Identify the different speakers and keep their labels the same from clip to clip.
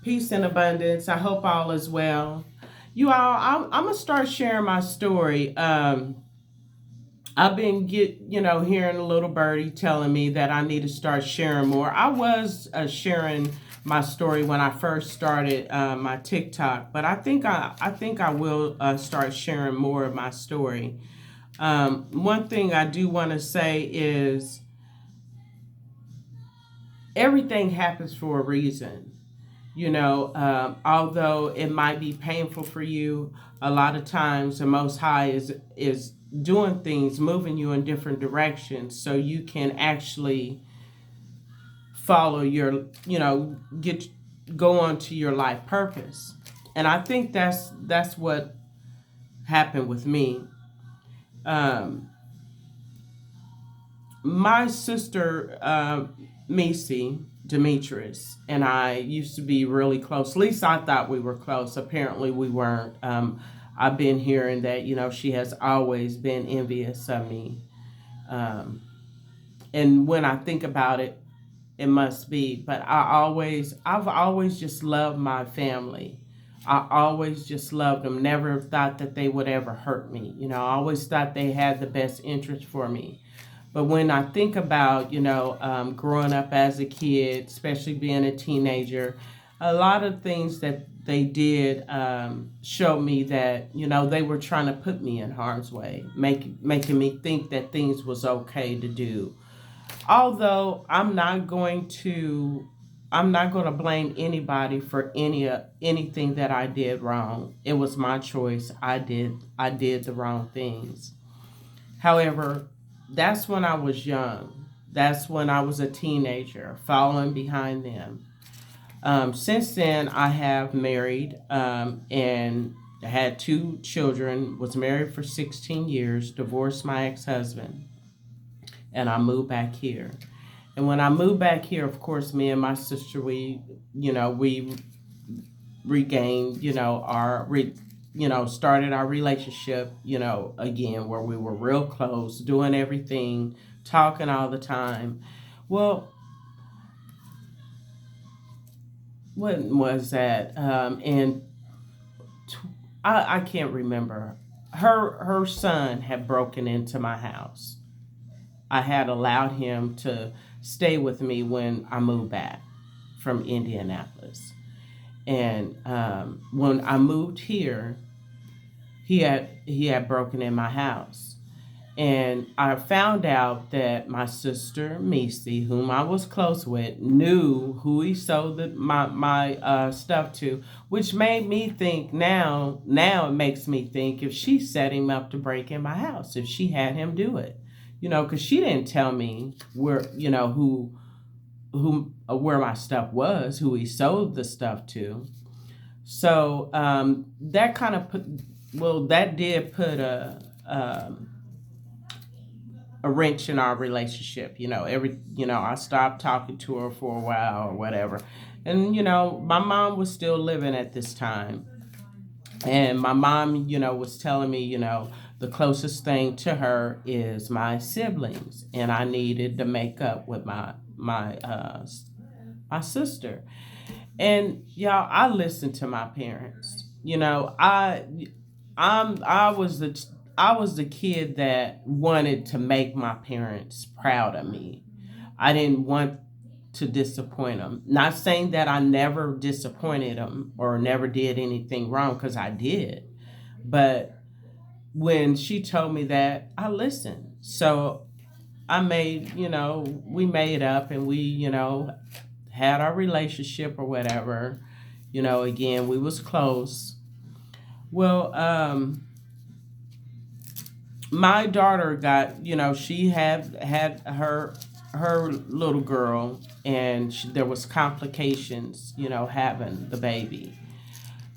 Speaker 1: Peace and abundance. I hope all is well. You all, I'm gonna start sharing my story. I've been hearing a little birdie telling me that I need to start sharing more. I was sharing my story when I first started my TikTok, but I think I will start sharing more of my story. One thing I do want to say is everything happens for a reason. Although it might be painful for you, a lot of times the Most High is doing things, moving you in different directions, so you can actually follow your, get go on to your life purpose. And I think that's what happened with me. Um, my sister, Misi Demetrius, and I used to be really close. At least I thought we were close. Apparently, we weren't. I've been hearing that she has always been envious of me, um, and when I think about it, it must be. But I've always just loved my family. I always just loved them. Never thought that they would ever hurt me. I always thought they had the best interest for me. But when I think about, growing up as a kid, especially being a teenager, a lot of things that they did show me that, they were trying to put me in harm's way, making me think that things was okay to do. Although I'm not going to blame anybody for anything that I did wrong. It was my choice. I did the wrong things. However, that's when I was young. That's when I was a teenager, following behind them. Since then, I have married and had two children, was married for 16 years, divorced my ex husband, and I moved back here. And when I moved back here, of course, me and my sister, we regained, started our relationship, again, where we were real close, doing everything, talking all the time. Well, when was that? And t- I can't remember. Her son had broken into my house. I had allowed him to stay with me when I moved back from Indianapolis. And when I moved here, he had broken in my house, and I found out that my sister Misi, whom I was close with, knew who he sold my stuff to, which made me think now it makes me think if she set him up to break in my house, if she had him do it, because she didn't tell me where who where my stuff was, who he sold the stuff to. So that kind of put, well, that did put a wrench in our relationship. I stopped talking to her for a while or whatever. And my mom was still living at this time. And my mom, was telling me, the closest thing to her is my siblings, and I needed to make up with my sister. And y'all, I listened to my parents. I was the kid that wanted to make my parents proud of me. I didn't want to disappoint them. Not saying that I never disappointed them or never did anything wrong, because I did. But when she told me that, I listened. So we made up, and we, had our relationship or whatever. Again, we was close. Well, my daughter got, she had her little girl, and there was complications, having the baby,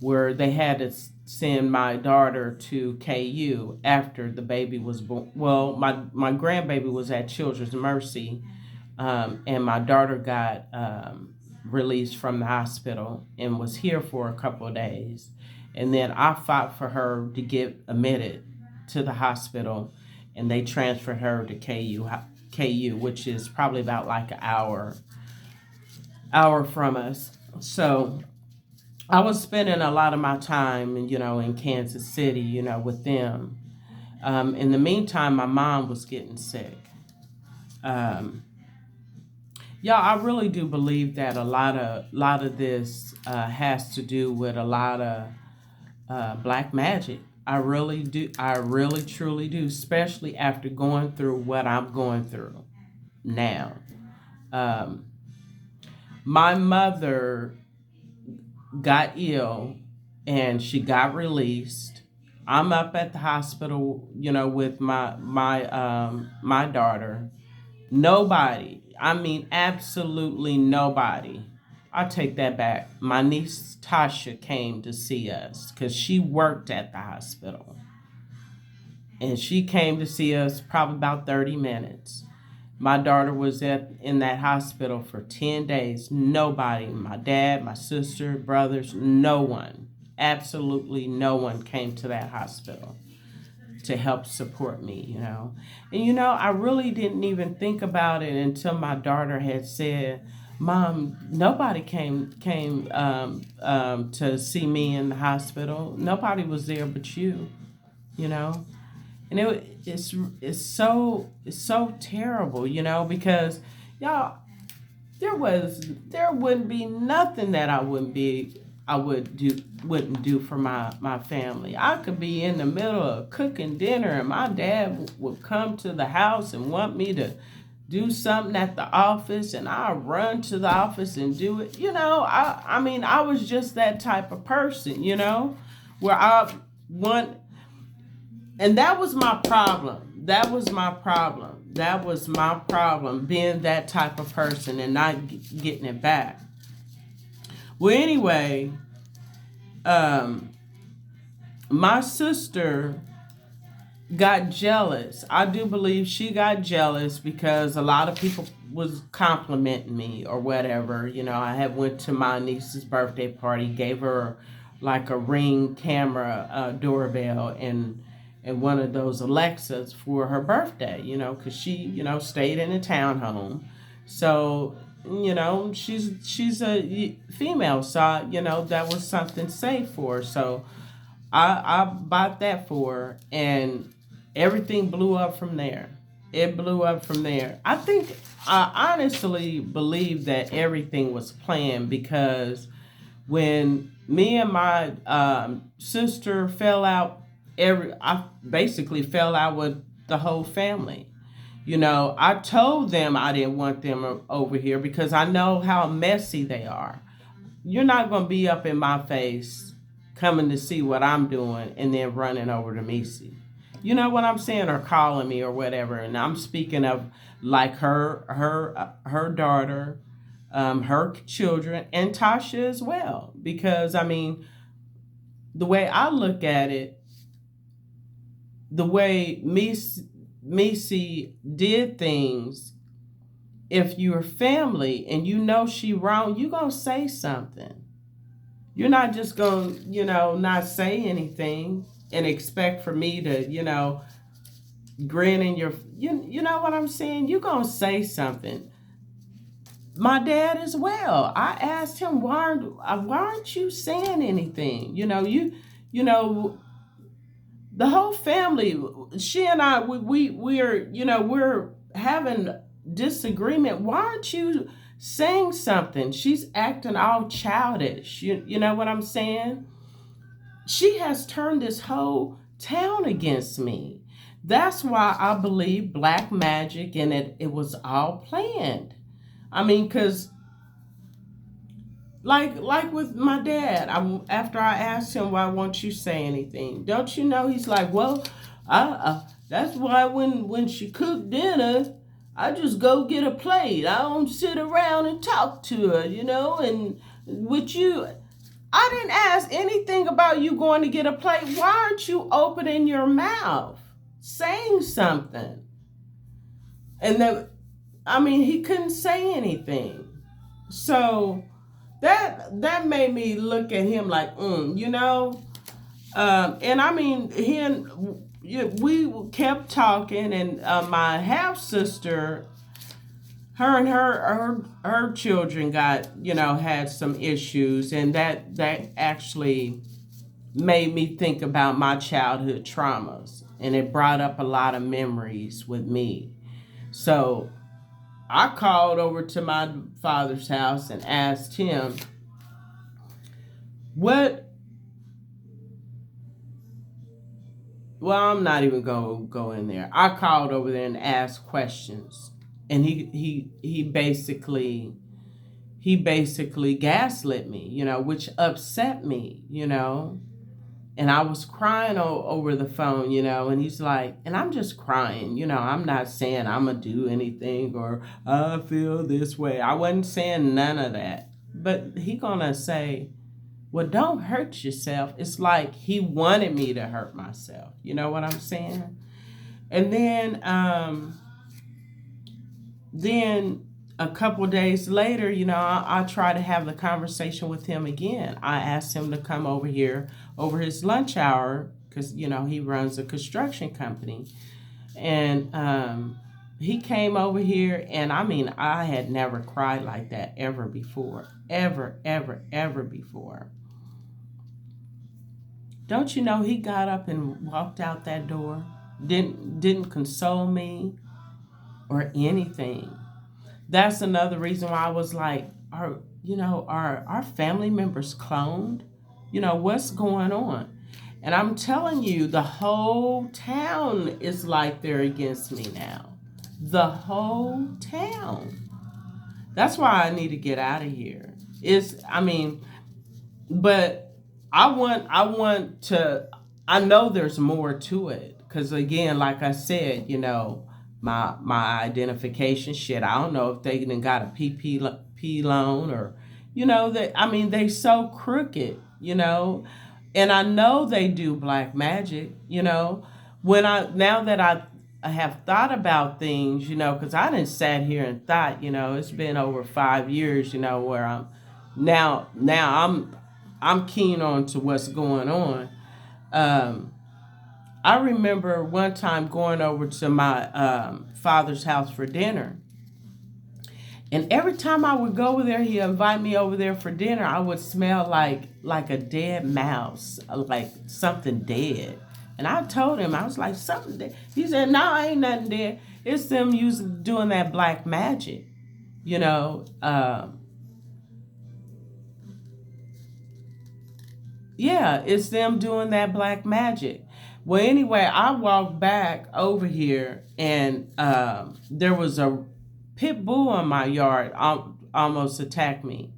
Speaker 1: where they had to send my daughter to KU after the baby was born. Well, my grandbaby was at Children's Mercy, and my daughter got released from the hospital and was here for a couple of days. And then I fought for her to get admitted to the hospital, and they transferred her to KU, which is probably about like an hour from us. So I was spending a lot of my time, in Kansas City, with them. In the meantime, my mom was getting sick. Um, yeah, I really do believe that a lot of this has to do with a lot of black magic. I really do. I really truly do, especially after going through what I'm going through now. Um, my mother got ill and she got released. I'm up at the hospital, with my daughter. Nobody, I mean absolutely nobody. I take that back. My niece Tasha came to see us because she worked at the hospital. And she came to see us probably about 30 minutes. My daughter was in that hospital for 10 days. Nobody, my dad, my sister, brothers, no one, absolutely no one came to that hospital to help support me. And I really didn't even think about it until my daughter had said, "Mom, nobody came to see me in the hospital. Nobody was there but you know." And it's so terrible, because y'all, there wouldn't be nothing that I wouldn't do for my family. I could be in the middle of cooking dinner and my dad would come to the house and want me to do something at the office, and I run to the office and do it. I mean, I was just that type of person, where I want, and that was my problem. That was my problem, being that type of person and not getting it back. Well, anyway, um, my sister got jealous. I do believe she got jealous because a lot of people was complimenting me or whatever. I had went to my niece's birthday party, gave her like a Ring camera doorbell and one of those Alexas for her birthday. Because she stayed in a townhome, so she's a female, so that was something safe for her. So I bought that for her, and everything blew up from there. It blew up from there. I honestly believe that everything was planned because when me and my sister fell out, I basically fell out with the whole family. I told them I didn't want them over here because I know how messy they are. You're not going to be up in my face coming to see what I'm doing and then running over to Missy. You know what I'm saying? Or calling me or whatever. And I'm speaking of like her daughter, her children, and Tasha as well. Because I mean, the way I look at it, the way Missy did things, if you're family and she wrong, you gonna say something. You're not just gonna, not say anything and expect for me to, grin in your, you know what I'm saying? You gonna say something. My dad as well. I asked him, why aren't you saying anything? The whole family, she and I, we're having disagreement. Why aren't you saying something? She's acting all childish. You know what I'm saying? She has turned this whole town against me. That's why I believe black magic and it was all planned. I mean, because like with my dad, after I asked him, why won't you say anything? Don't you know? He's like, well, that's why when she cooked dinner, I just go get a plate. I don't sit around and talk to her, and with you, I didn't ask anything about you going to get a plate. Why aren't you opening your mouth, saying something? And then, I mean, he couldn't say anything. So that made me look at him like, and I mean, we kept talking, and my half sister, her and her children got, had some issues, and that actually made me think about my childhood traumas, and it brought up a lot of memories with me. So I called over to my father's house and asked him, what well, I'm not even gonna go in there. I called over there and asked questions, and he basically gaslit me, which upset me, and I was crying over the phone, and he's like, and I'm just crying, I'm not saying I'm gonna do anything or I feel this way. I wasn't saying none of that, but he gonna say, well, don't hurt yourself. It's like he wanted me to hurt myself. You know what I'm saying? And then a couple of days later, I try to have the conversation with him again. I asked him to come over here over his lunch hour because, he runs a construction company. And he came over here, and I mean, I had never cried like that ever before. Ever, ever, ever before. Don't you know he got up and walked out that door? Didn't console me or anything. That's another reason why I was like, are our family members cloned? What's going on? And I'm telling you, the whole town is like they're against me now. The whole town. That's why I need to get out of here. I mean, but I want to. I know there's more to it because again, like I said, my identification shit. I don't know if they even got a PPP loan or, that. I mean, they so crooked, and I know they do black magic. When now that I have thought about things, because I didn't sat here and thought, it's been over 5 years, where I'm keen on to what's going on. Um, I remember one time going over to my father's house for dinner. And every time I would go over there, he'd invite me over there for dinner. I would smell like a dead mouse, like something dead. And I told him, I was like, something dead. He said, no, ain't nothing dead. It's them using doing that black magic, you know. Yeah, it's them doing that black magic. Well, anyway, I walked back over here, and there was a pit bull in my yard, almost attacked me.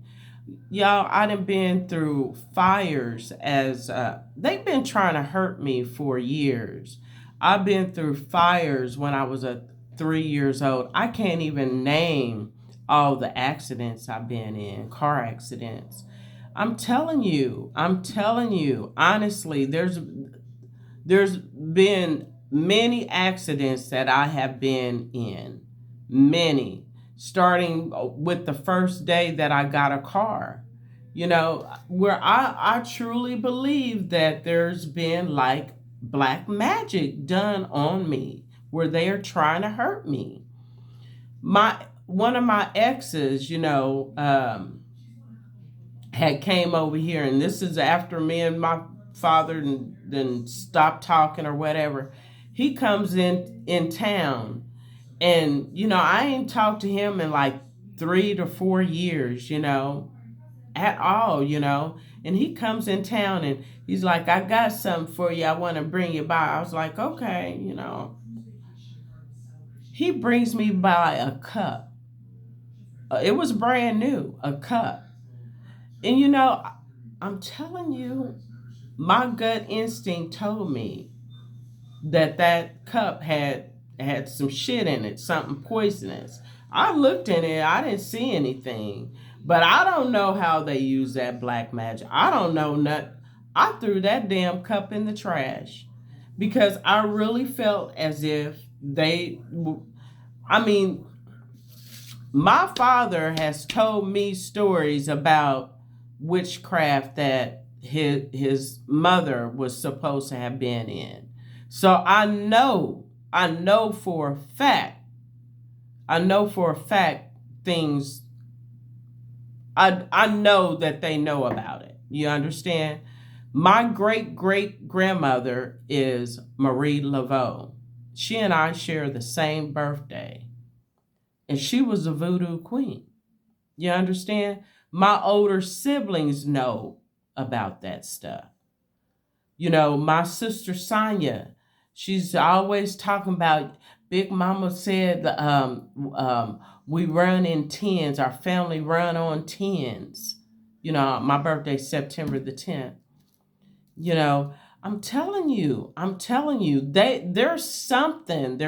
Speaker 1: Y'all, I done been through fires as they've been trying to hurt me for years. I've been through fires when I was 3 years old. I can't even name all the accidents I've been in, car accidents. I'm telling you, honestly, there's been many accidents that I have been in. Many. Starting with the first day that I got a car. Where I truly believe that there's been like black magic done on me, where they are trying to hurt me. My One of my exes, had came over here, and this is after me and my father then stopped talking or whatever. He comes in town, and I ain't talked to him in like 3 to 4 years, at all, and he comes in town, and he's like, I got something for you, I want to bring you by. I was like, okay. He brings me by a cup. It was brand new, a cup. And I'm telling you, my gut instinct told me that that cup had some shit in it, something poisonous. I looked in it, I didn't see anything, but I don't know how they use that black magic. I don't know nothing. I threw that damn cup in the trash because I really felt as if I mean, my father has told me stories about witchcraft that his mother was supposed to have been in. So I know for a fact, I know for a fact things, I know that they know about it. You understand? My great great grandmother is Marie Laveau. She and I share the same birthday, and she was a voodoo queen. You understand? My older siblings know about that stuff. You know, my sister Sonia, she's always talking about Big Mama said we run in tens, our family run on tens. You know, my birthday's September the 10th. You know, I'm telling you, there's something.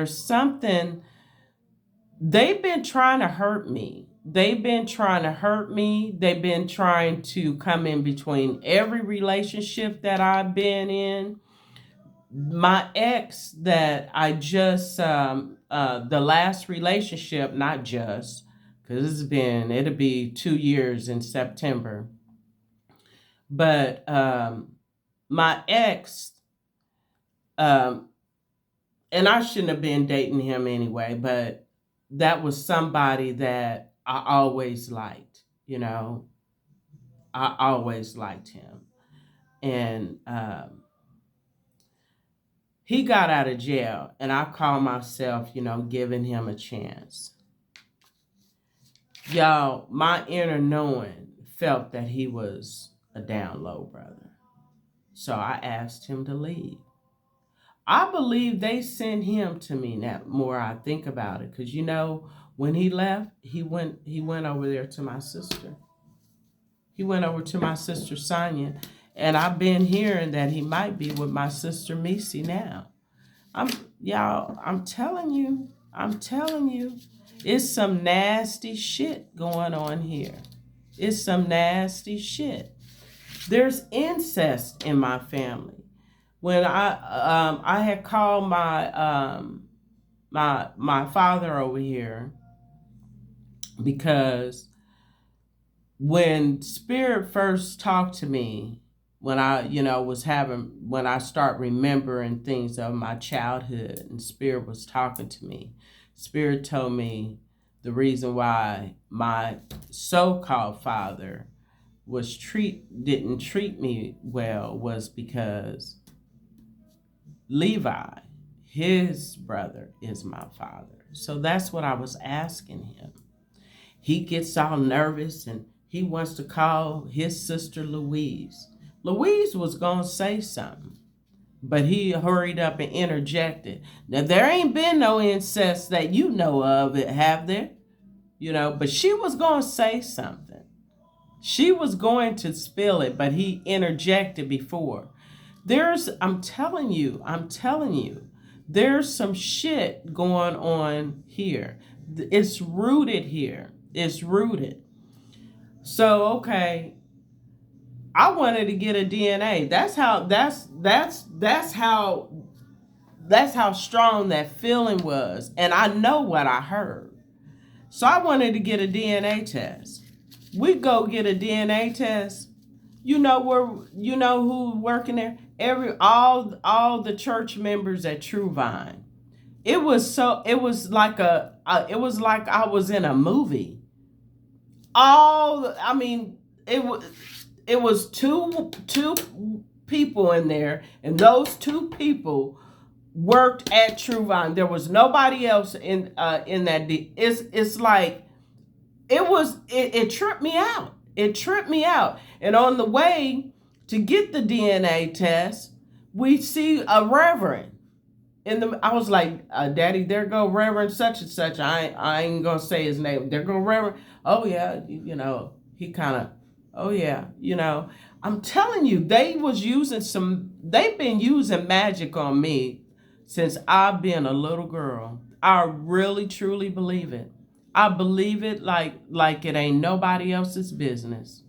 Speaker 1: They've been trying to hurt me. They've been trying to hurt me. They've been trying to come in between every relationship that I've been in. My ex that I just, the last relationship, not just, because it'll be 2 years in September. But my ex, um, and I shouldn't have been dating him anyway, but that was somebody that I always liked, you know, I always liked him. And he got out of jail, and I call myself, you know, giving him a chance. Y'all, my inner knowing felt that he was a down low brother. So I asked him to leave. I believe they sent him to me now more I think about it. Cause you know, when he left, he went over there to my sister. He went over to my sister Sonia. And I've been hearing that he might be with my sister Missy now. I'm y'all, I'm telling you, it's some nasty shit going on here. It's some nasty shit. There's incest in my family. When I had called my father over here because when spirit first talked to me, when I when I start remembering things of my childhood and spirit was talking to me, spirit told me the reason why my so-called father didn't treat me well was because Levi, his brother, is my father. So that's what I was asking him. He gets all nervous and he wants to call his sister Louise. Louise was going to say something, but he hurried up and interjected. Now, there ain't been no incest that you know of, have there? You know, but she was going to say something. She was going to spill it, but he interjected before. I'm telling you, there's some shit going on here. It's rooted here. It's rooted. So, okay, I wanted to get a DNA. That's how strong that feeling was. And I know what I heard. So I wanted to get a DNA test. We go get a DNA test. You know who working there? All the church members at True Vine. It was like I was in a movie. I mean, it was two people in there, and those two people worked at True Vine. There was nobody else in that. It's like it tripped me out. It tripped me out. And on the way to get the DNA test, we see a reverend. I was like, Daddy, there go Reverend such and such. I ain't gonna say his name. There go Reverend. Oh yeah, he kind of. Oh yeah, I'm telling you, they've been using magic on me since I've been a little girl. I really truly believe it. I believe it like it ain't nobody else's business.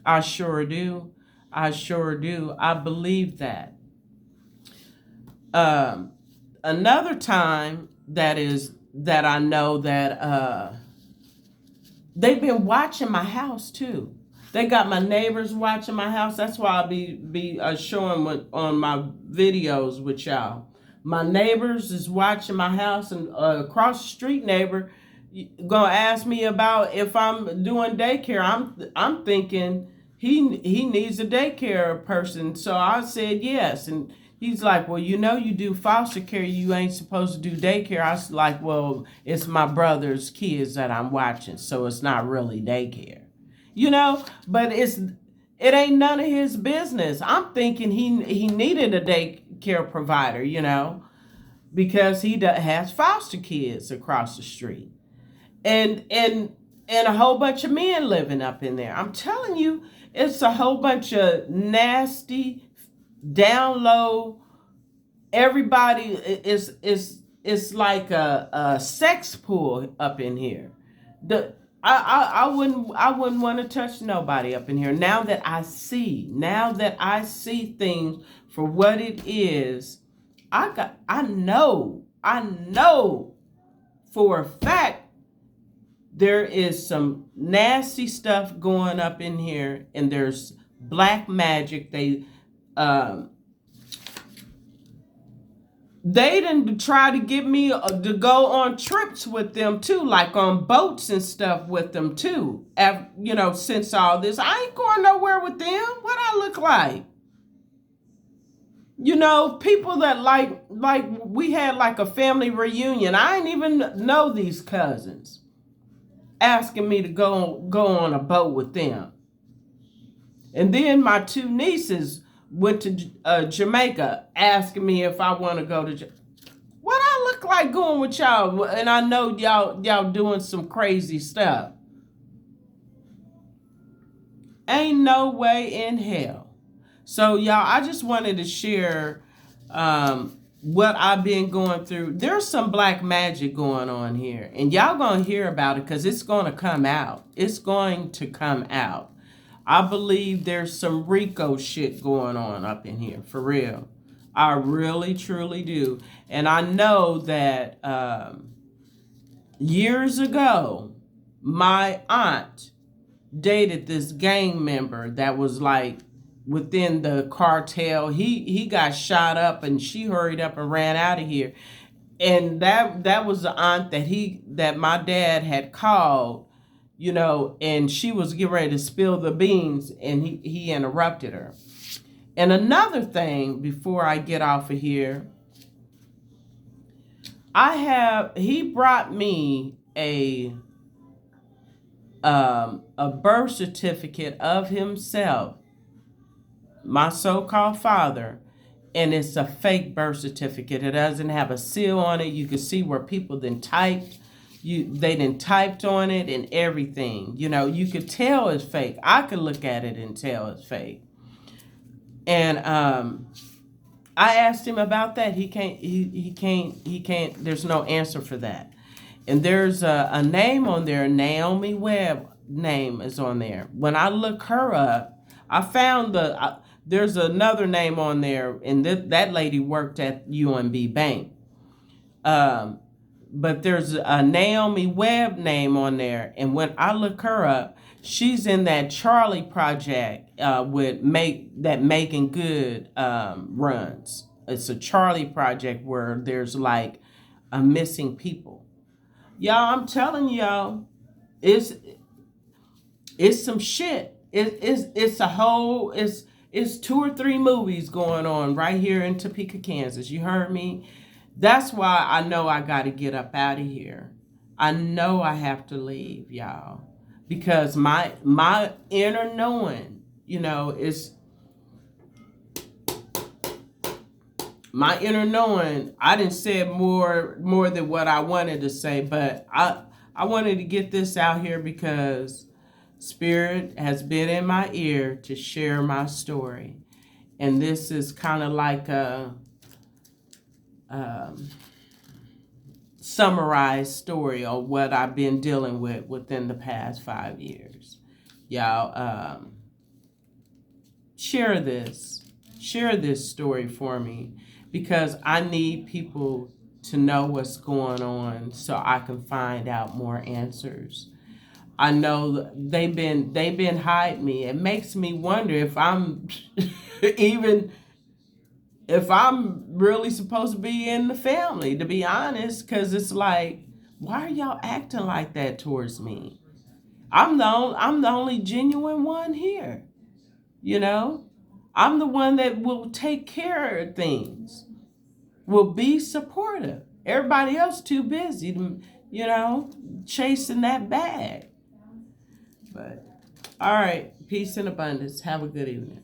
Speaker 1: I sure do. I sure do. I believe that. Another time that I know that they've been watching my house too. They got my neighbors watching my house. That's why I'll be showing on my videos with y'all. My neighbors is watching my house, and across the street neighbor, gonna ask me about if I'm doing daycare. I'm thinking he needs a daycare person. So I said yes. And he's like, well, you do foster care. You ain't supposed to do daycare. I was like, well, it's my brother's kids that I'm watching. So it's not really daycare, but it ain't none of his business. I'm thinking he needed a daycare provider, because he has foster kids across the street, and a whole bunch of men living up in there. I'm telling you, it's a whole bunch of nasty, down low. Everybody is like a sex pool up in here. The I wouldn't want to touch nobody up in here. Now that I see things for what it is, I know for a fact there is some nasty stuff going up in here, and there's black magic. They didn't try to get me to go on trips with them too, like on boats and stuff with them too. Since all this, I ain't going nowhere with them. What I look like? People that like we had like a family reunion. I ain't even know these cousins asking me to go on a boat with them. And then my two nieces went to Jamaica asking me if I want to go to what I look like going with y'all. And I know y'all doing some crazy stuff. Ain't no way in hell. So y'all, I just wanted to share what I've been going through. There's some black magic going on here, and y'all gonna hear about it because it's gonna come out. It's going to come out. I believe there's some Rico shit going on up in here, for real. I really, truly do. And I know that years ago, my aunt dated this gang member that was like within the cartel. He got shot up, and she hurried up and ran out of here. And that was the aunt that my dad had called, and she was getting ready to spill the beans, and he interrupted her. And another thing before I get off of here, he brought me a birth certificate of himself, my so-called father, and it's a fake birth certificate. It doesn't have a seal on it. You can see where people then typed. They done typed on it and everything. You could tell it's fake. I could look at it and tell it's fake. And I asked him about that. He can't. There's no answer for that. And there's a name on there. Naomi Webb name is on there. When I look her up, I found there's another name on there, and that lady worked at UMB Bank. But there's a Naomi Webb name on there, and when I look her up, she's in that Charlie Project with Making Good runs. It's a Charlie Project where there's like a missing people. Y'all, I'm telling y'all, it's some shit. It's 2 or 3 movies going on right here in Topeka, Kansas. You heard me? That's why I know I got to get up out of here. I know I have to leave, y'all, because my inner knowing, is my inner knowing. I didn't say more than what I wanted to say, but I wanted to get this out here because Spirit has been in my ear to share my story, and this is kind of like a summarized story of what I've been dealing with within the past 5 years. Y'all, share this story for me, because I need people to know what's going on so I can find out more answers. I know they've been hiding me. It makes me wonder if I'm if I'm really supposed to be in the family, to be honest, because it's like Why are y'all acting like that towards me? I'm the only genuine one here. You know, I'm the one that will take care of things, will be supportive. Everybody else too busy to, chasing that bag. But all right, peace and abundance. Have a good evening.